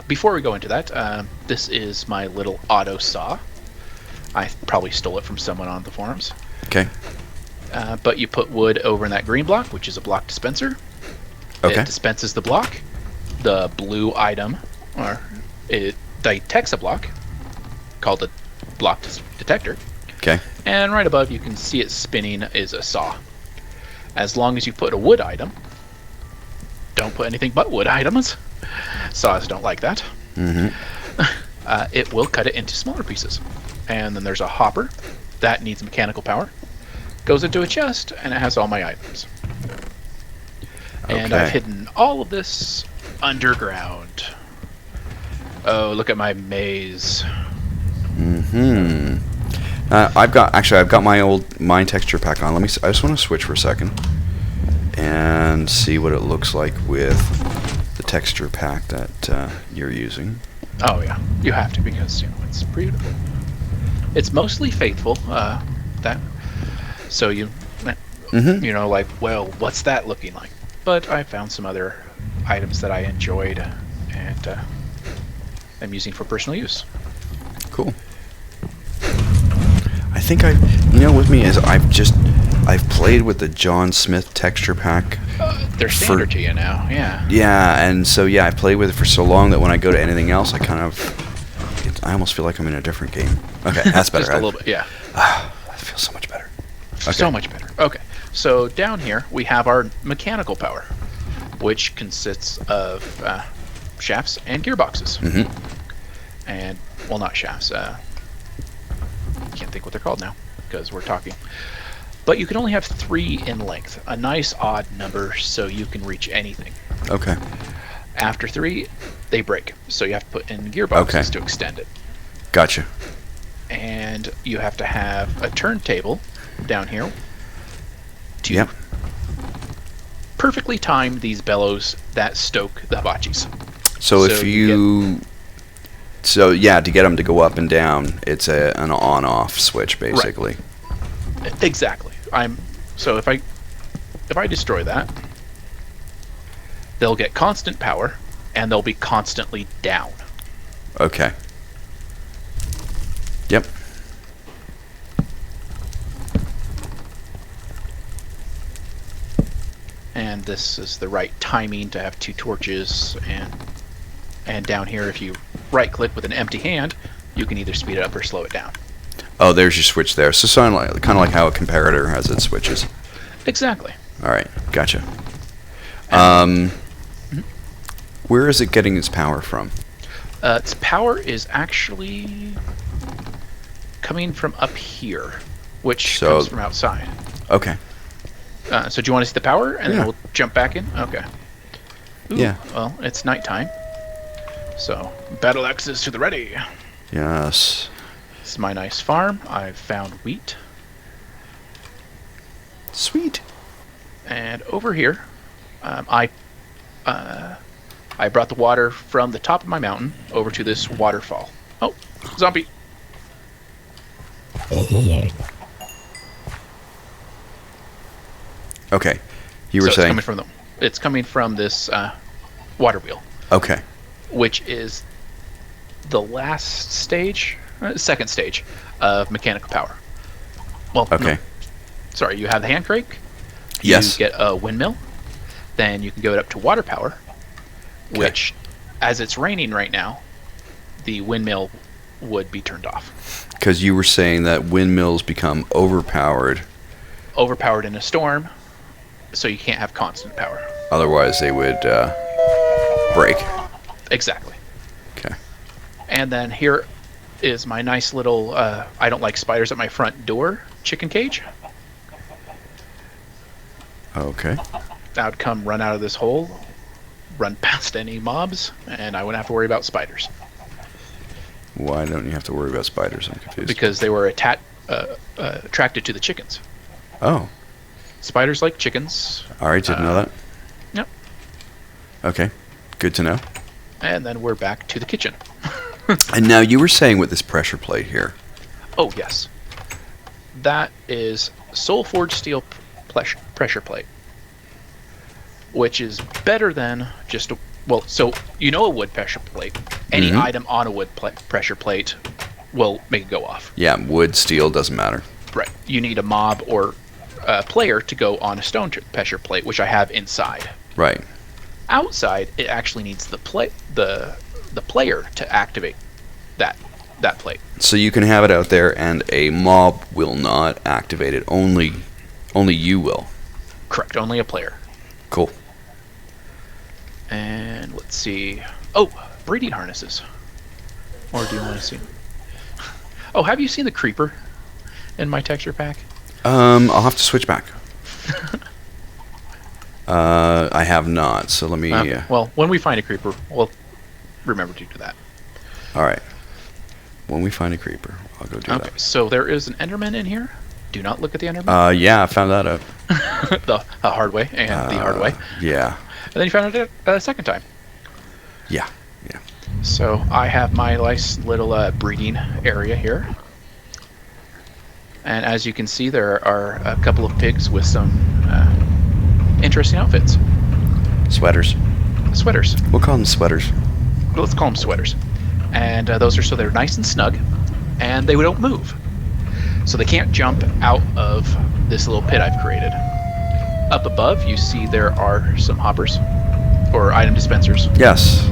Before we go into that, this is my little auto saw. I probably stole it from someone on the forums. Okay. But you put wood over in that green block, which is a block dispenser. Okay. It dispenses the block. The blue item, or it detects a block, called a block detector. Okay. And right above, you can see it spinning is a saw. As long as you put a wood item, don't put anything but wood items. Saws don't like that. Mm-hmm. It will cut it into smaller pieces. And then there's a hopper that needs mechanical power. Goes into a chest, and it has all my items. And Okay. I've hidden all of this underground. Oh, look at my maze. Mm-hmm. I've got my old mine texture pack on. I just want to switch for a second and see what it looks like with the texture pack that you're using. Oh yeah, you have to, because it's beautiful. It's mostly faithful. That so you Mm-hmm. like, well, what's that looking like? But I found some other items that I enjoyed and I'm using for personal use. Cool. I think with me is I've played with the John Smith texture pack. They're standard to you now, yeah. Yeah, and so I played with it for so long that when I go to anything else, I almost feel like I'm in a different game. Okay, that's better. Just a little bit, yeah. That feels so much better. Okay. So much better. Okay, so down here we have our mechanical power, which consists of shafts and gearboxes. Mm-hmm. And, well, not shafts. Can't think what they're called now because we're talking. But you can only have 3 in length, a nice odd number so you can reach anything. Okay. After 3, they break, so you have to put in gearboxes to extend it. Gotcha. And you have to have a turntable down here to Yep. perfectly time these bellows that stoke the hibachis. So if to get them to go up and down, it's an on-off switch basically. Right. Exactly. So if I destroy that, they'll get constant power and they'll be constantly down. Okay. Yep. And this is the right timing to have 2 torches, and down here, if you right click with an empty hand, you can either speed it up or slow it down. Oh, there's your switch there. So kind of like how a comparator has its switches. Exactly. All right, gotcha. Where is it getting its power from? Its power is actually coming from up here, which comes from outside. Okay. So do you want to see the power, and then we'll jump back in? Okay. Ooh, Yeah. Well, it's nighttime, so battle axes to the ready. Yes. This is my nice farm. I've found wheat. Sweet. And over here, I brought the water from the top of my mountain over to this waterfall. Oh, zombie. Okay. You were So saying. it's coming from this water wheel, Okay. which is the last stage, second stage of mechanical power. Well, Okay. no. Sorry, you have the hand crank. Yes. You get a windmill. Then you can go up to water power, which, as it's raining right now, the windmill would be turned off. Because you were saying that windmills become overpowered. Overpowered in a storm, so you can't have constant power. Otherwise, they would break. Exactly. Okay. And then here is my nice little, I don't like spiders at my front door, chicken cage. Okay. I would come run out of this hole, run past any mobs, and I wouldn't have to worry about spiders. Why don't you have to worry about spiders? I'm confused. Because they were attracted to the chickens. Oh. Spiders like chickens. All right, didn't know that. Yep. Okay. Good to know. And then we're back to the kitchen. And now you were saying with this pressure plate here. Oh, yes. That is Soul Forged Steel pressure plate, which is better than just Well, so you know a wood pressure plate. Any Mhm. item on a wood pressure plate will make it go off. Yeah, wood, steel, doesn't matter. Right. You need a mob or a player to go on a stone pressure plate, which I have inside. Right. Outside, it actually needs the player to activate that plate. So you can have it out there, and a mob will not activate it. Only you will. Correct. Only a player. Cool. And let's see. Oh, breeding harnesses. Or do you want to see? Oh, have you seen the creeper in my texture pack? I'll have to switch back. I have not. So let me. Well, when we find a creeper, we'll remember to do that. All right. When we find a creeper, I'll go do Okay. So there is an Enderman in here. Do not look at the Enderman. Yeah, I found that out. the hard way and the hard way. Yeah. And then you found it a second time. Yeah. So I have my nice little breeding area here. And as you can see, there are a couple of pigs with some interesting outfits. Sweaters. Sweaters. We'll call them sweaters. Let's call them sweaters. And those are so they're nice and snug, and they don't move. So they can't jump out of this little pit I've created. Up above, you see there are some hoppers, or item dispensers, Yes.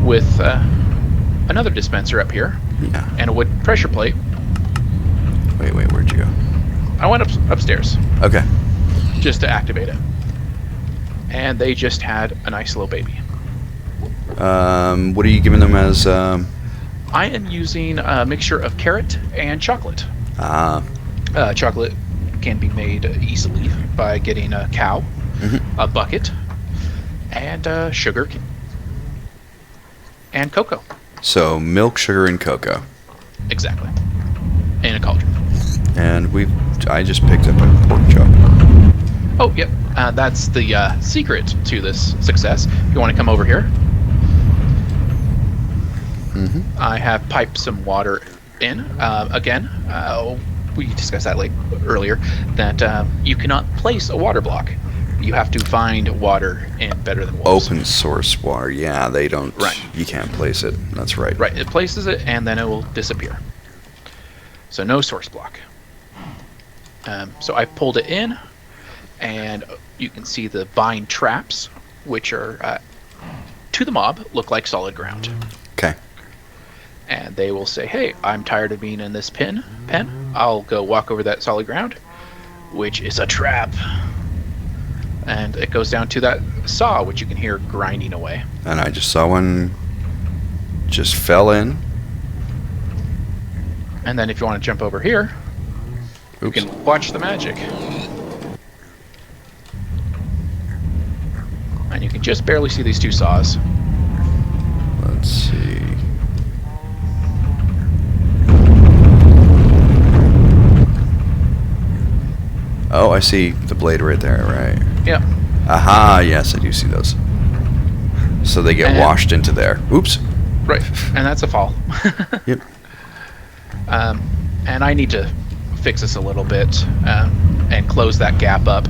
with another dispenser up here, Yeah. and a wood pressure plate. Wait, where'd you go? I went upstairs Okay. just to activate it. And they just had a nice little baby. What are you giving them as? I am using a mixture of carrot and chocolate. Chocolate can be made easily by getting a cow, a bucket, and sugar and cocoa. So milk, sugar, and cocoa. Exactly. In a cauldron. And I just picked up a pork chop. Oh, yep. That's the secret to this success. If you want to come over here, I have piped some water in. Again, we discussed that earlier, that you cannot place a water block. You have to find water in Better Than Wolves. Open source water. Yeah, they don't. Right. You can't place it. That's right. Right, it places it and then it will disappear. So no source block. So I pulled it in, and you can see the vine traps, which are to the mob look like solid ground. Okay. And they will say, "Hey, I'm tired of being in this pen. I'll go walk over that solid ground," which is a trap. And it goes down to that saw, which you can hear grinding away. And I just saw one just fell in. And then if you want to jump over here, you Oops. can watch the magic. And you can just barely see these two saws. Let's see. Oh, I see the blade right there, right. Yep. Aha, yes, I do see those. So they get And- washed into there. Oops. Right. And that's a fall. Yep. And I need to fix this a little bit and close that gap up.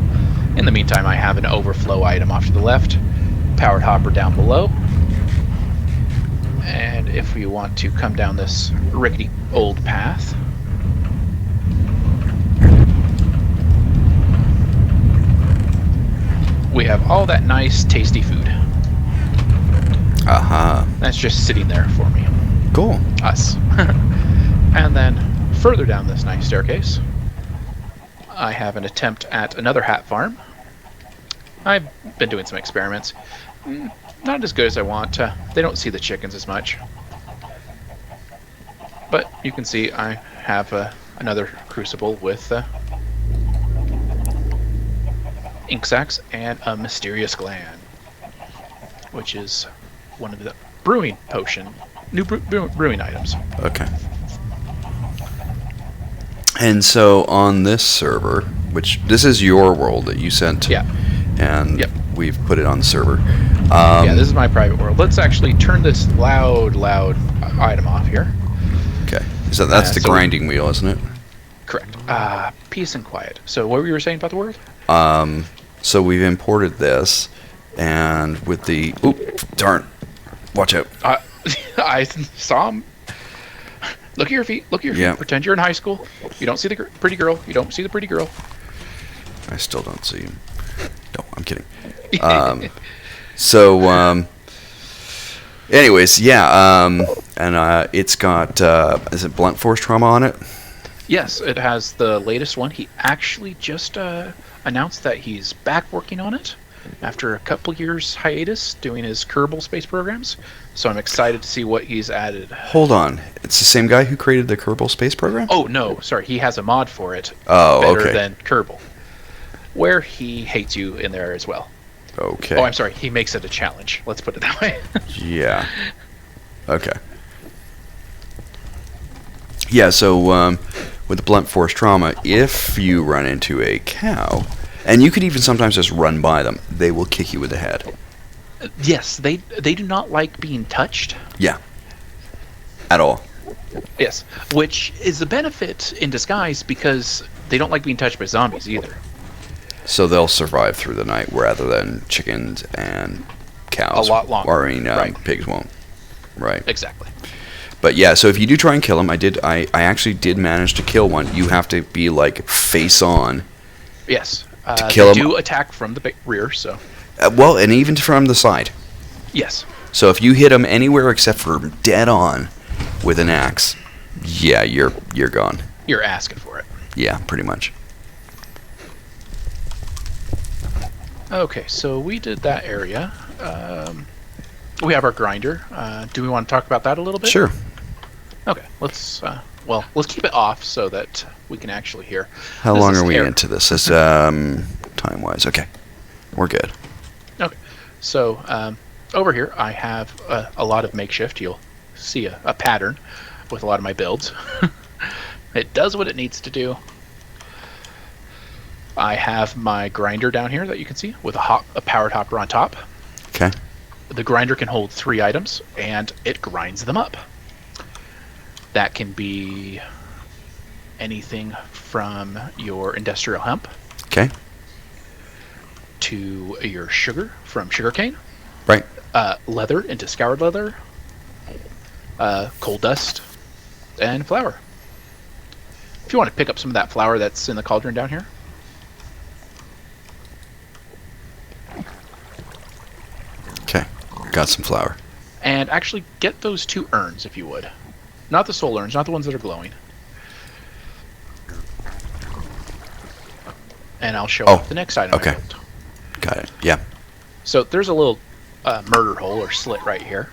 In the meantime, I have an overflow item off to the left, powered hopper down below. And if we want to come down this rickety old path, we have all that nice, tasty food. Aha. That's just sitting there for me. Cool. Us. And then further down this nice staircase, I have an attempt at another hat farm. I've been doing some experiments. Not as good as I want. They don't see the chickens as much. But you can see I have another crucible with ink sacs and a mysterious gland, which is one of the brewing potion, new brewing items. Okay. And so on this server, which this is your world that you sent, Yeah. and Yep. we've put it on the server. Yeah, this is my private world. Let's actually turn this loud item off here. Okay. So that's the so- grinding wheel, isn't it? Correct. Peace and quiet. So what were you saying about the word? So we've imported this, And with the... Oop, darn. Watch out. I saw him. Look at your feet. Look at your feet. Yeah. Pretend you're in high school. You don't see the pretty girl. You don't see the pretty girl. I still don't see him. No, I'm kidding. So, anyways, yeah, and it's got, is it blunt force trauma on it? Yes, it has the latest one. He actually just announced that he's back working on it after a couple years hiatus doing his Kerbal space programs. So I'm excited to see what he's added. Hold on. It's the same guy who created the Kerbal space program? Oh, no, sorry. He has a mod for it. Oh, better okay. than Kerbal, where he hates you in there as well. Okay. Oh, I'm sorry. He makes it a challenge. Let's put it that way. Yeah. Okay. Yeah, so with the blunt force trauma, if you run into a cow, and you could even sometimes just run by them, they will kick you with the head. Yes, they do not like being touched. Yeah. At all. Yes, which is a benefit in disguise because they don't like being touched by zombies either. So they'll survive through the night rather than chickens and cows. A lot longer. Or, I mean, Right. pigs won't. Right. Exactly. But yeah, so if you do try and kill them, I actually did manage to kill one. You have to be like face on. Yes. To kill they 'em- do attack from the rear, so Well, and even from the side. yes. So if you hit them anywhere except for dead on with an axe, yeah, you're gone. You're asking for it. Yeah, pretty much. Okay, so we did that area. We have our grinder. Do we want to talk about that a little bit? Sure. Okay, let's keep it off so that we can actually hear. How This long is are we air- into this? Is time-wise? Okay, we're good. Okay, so over here I have a lot of makeshift. You'll see a pattern with a lot of my builds. It does what it needs to do. I have my grinder down here that you can see with a powered hopper on top. Okay. The grinder can hold 3 items and it grinds them up. That can be anything from your industrial hemp Okay. to your sugar from sugarcane, Right. leather into scoured leather, coal dust, and flour. If you want to pick up some of that flour that's in the cauldron down here. Okay. Got some flour. And actually get those 2 urns if you would. Not the soul urns, not the ones that are glowing. And I'll show Oh, off the next item okay. I built. Got it. Yeah. So there's a little murder hole or slit right here.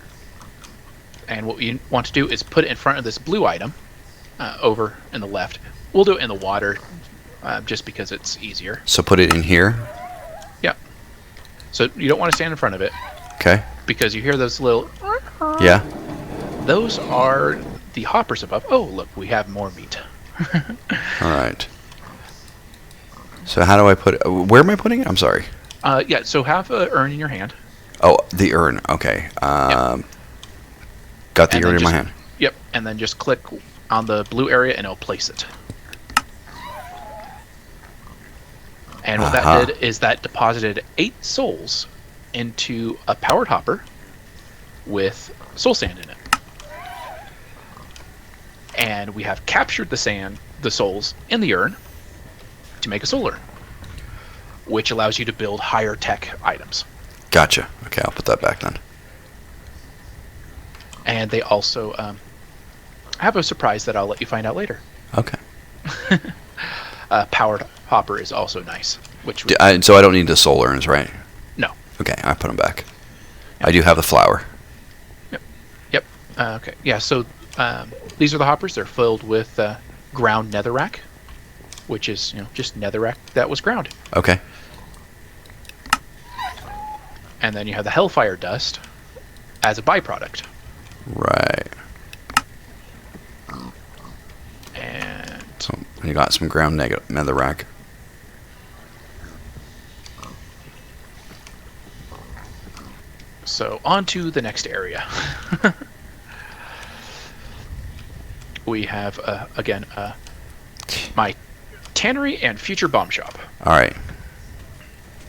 And what you want to do is put it in front of this blue item over in the left. We'll do it in the water just because it's easier. So put it in here. Yeah. So you don't want to stand in front of it Okay. because you hear those little... Yeah. Those are the hoppers above. Oh, look, we have more meat. All right. So how do I put it? Where am I putting it? I'm sorry. Yeah, so have an urn in your hand. Oh, the urn. Okay. Got the And urn then in my just- hand. Yep, and then just click on the blue area and it'll place it. And what Aha. that did is that deposited 8 souls into a powered hopper with soul sand in it. And we have captured the souls in the urn to make a soul urn, which allows you to build higher tech items. Gotcha. Okay, I'll put that back then. And they also have a surprise that I'll let you find out later. Okay. Powered hopper is also nice. Which So I don't need the soul urns, right? no. Okay, I put them back. I do have the flour. Yep. Okay. Yeah. So these are the hoppers. They're filled with ground netherrack, which is just netherrack that was ground. Okay. And then you have the hellfire dust as a byproduct. Right. And So you got some ground netherrack. so on to the next area. We have again my tannery and future bomb shop. All right.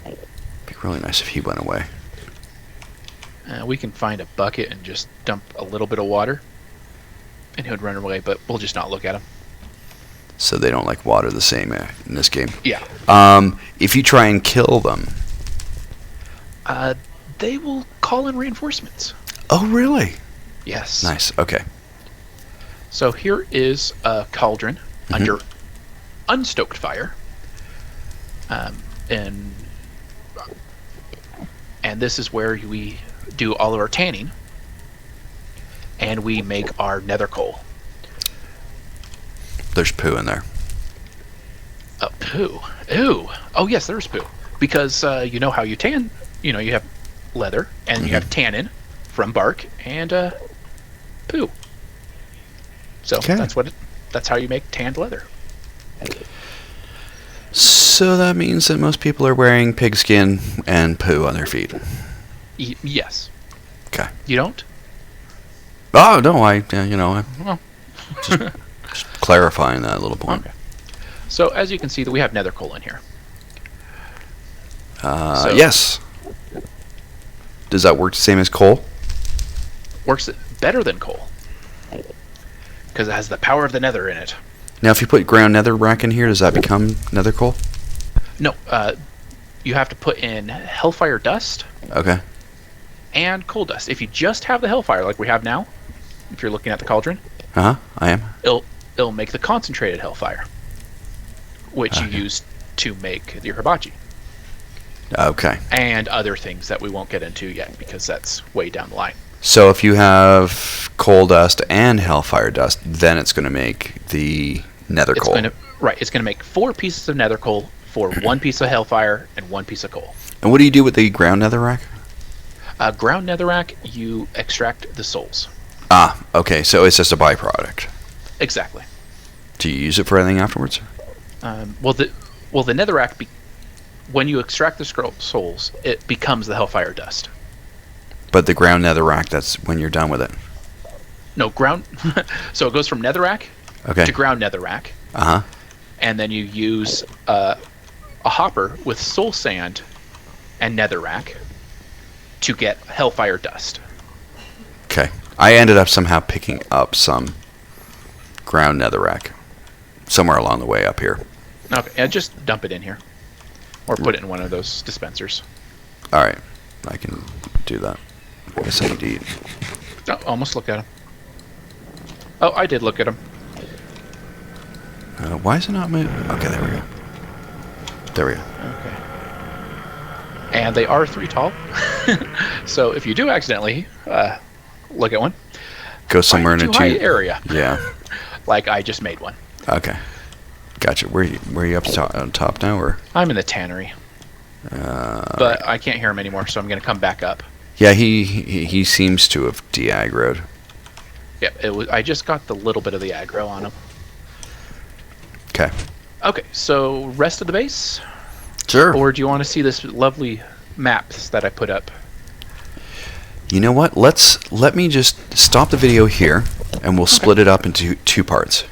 Be really nice if he went away. We can find a bucket and just dump a little bit of water, and he would run away. But we'll just not look at him. So they don't like water the same in this game. Yeah. If you try and kill them. They will call in reinforcements. Oh, really? Yes. Nice. Okay. So here is a cauldron under unstoked fire, and this is where we do all of our tanning, and we make our nether coal. There's poo in there. Poo. Ew. Oh yes, there's poo. Because you know how you tan. You know, you have leather and you have tannin from bark and poo. So that's how you make tanned leather. So that means that most people are wearing pigskin and poo on their feet. Yes. Okay. You don't? Oh no, I'm Well. just clarifying that little point. Okay. So as you can see, that we have nether coal in here. Yes. Does that work the same as coal? Works better than coal because it has the power of the nether in it. Now, if you put ground netherrack in here, does that become nether coal? No, you have to put in hellfire dust Okay. and coal dust. If you just have the hellfire like we have now, if you're looking at the cauldron, I am. it'll make the concentrated hellfire, which you use to make your hibachi. Okay. And other things that we won't get into yet because that's way down the line. So if you have coal dust and hellfire dust, then it's going to make the nether coal. It's going to make 4 pieces of nether coal for 1 piece of hellfire and 1 piece of coal. And what do you do with the ground netherrack? Ground netherrack, you extract the souls. Okay. So it's just a byproduct. Exactly. Do you use it for anything afterwards? Well, the netherrack, when you extract the souls, it becomes the hellfire dust. But the ground netherrack, that's when you're done with it. No, ground. So it goes from netherrack to ground netherrack. And then you use a hopper with soul sand and netherrack to get hellfire dust. Okay. I ended up somehow picking up some ground netherrack somewhere along the way up here. Okay, and just dump it in here. Or put it in one of those dispensers. Alright. I can do that. I guess I need to eat. Oh, almost look at him. Oh, I did look at him. Why is it not moving? Okay, there we go. There we go. Okay. And they are 3 tall. So if you do accidentally look at one, Go somewhere in a high area. Yeah. Like I just made one. Okay. Gotcha. Where are you up on top now, or? I'm in the tannery. But I can't hear him anymore, so I'm going to come back up. Yeah, he seems to have de-aggroed. Yep, I just got the little bit of the aggro on him. Okay. Okay, so rest of the base? Sure. Or do you want to see this lovely maps that I put up? You know what? Let me just stop the video here, and we'll split it up into 2 parts.